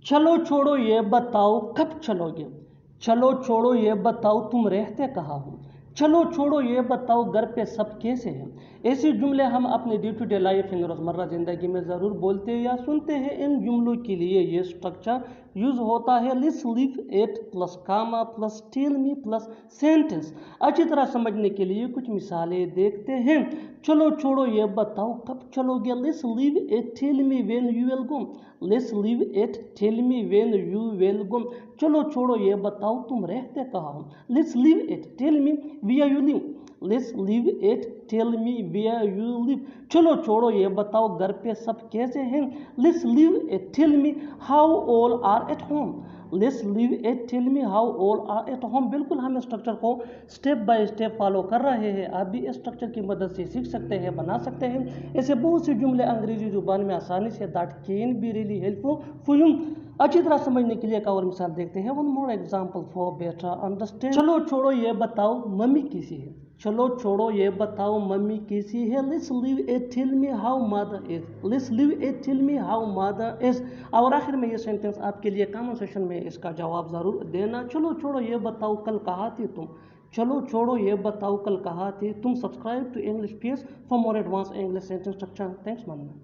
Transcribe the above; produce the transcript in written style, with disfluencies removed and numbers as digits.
चलो छोड़ो ये बताओ कब चलोगे। चलो छोड़ो ये बताओ तुम रहते कहाँ हो। चलो छोड़ो ये बताओ घर पे सब कैसे हैं। ऐसे जुमले हम अपने day to day life in रोज़मर्रा ज़िंदगी में ज़रूर बोलते हैं या सुनते हैं। इन जुमलों के लिए ये स्ट्रक्चर यूज़ होता है let's leave it plus comma plus tell me plus sentence. अच्छी तरह समझने के लिए कुछ मिसालें देखते हैं। चलो छोड़ो ये बताओ कब चलोगे। Let's leave it tell me when you will go. Let's leave it tell me when you will go. चलो छोड़ो ये बताओ तुम रहते कहाँ हो। Let's leave it tell me where you live. Let's leave it tell me where you live. चलो छोड़ो ये बताओ घर पे सब कैसे हैं। Let's leave it tell me how all are at home. Let's leave it tell me how all are at home. बिल्कुल हम स्ट्रक्चर को स्टेप बाय स्टेप फॉलो कर रहे हैं। आप भी स्ट्रक्चर की मदद से सीख सकते हैं, बना सकते हैं। ऐसे बहुत से जुमले अंग्रेजी जुबान में आसानी say that can be really helpful for you. अच्छी तरह समझने के लिए एक और मिसाल देखते हैं। One more example for better understand. चलो छोड़ो ये बताओ मम्मी कैसी है। चलो छोड़ो ये बताओ मम्मी कैसी है। Let's leave it tell me how mother is. Let's leave it tell me how mother is. और आखिर में ये सेंटेंस आपके लिए कमेंट सेक्शन में इसका जवाब ज़रूर देना। चलो छोड़ो ये बताओ कल कहाँ थे तुम। चलो छोड़ो ये बताओ कल कहाँ थे तुम। Subscribe to English page for more advance English sentence structure. Thanks मानना।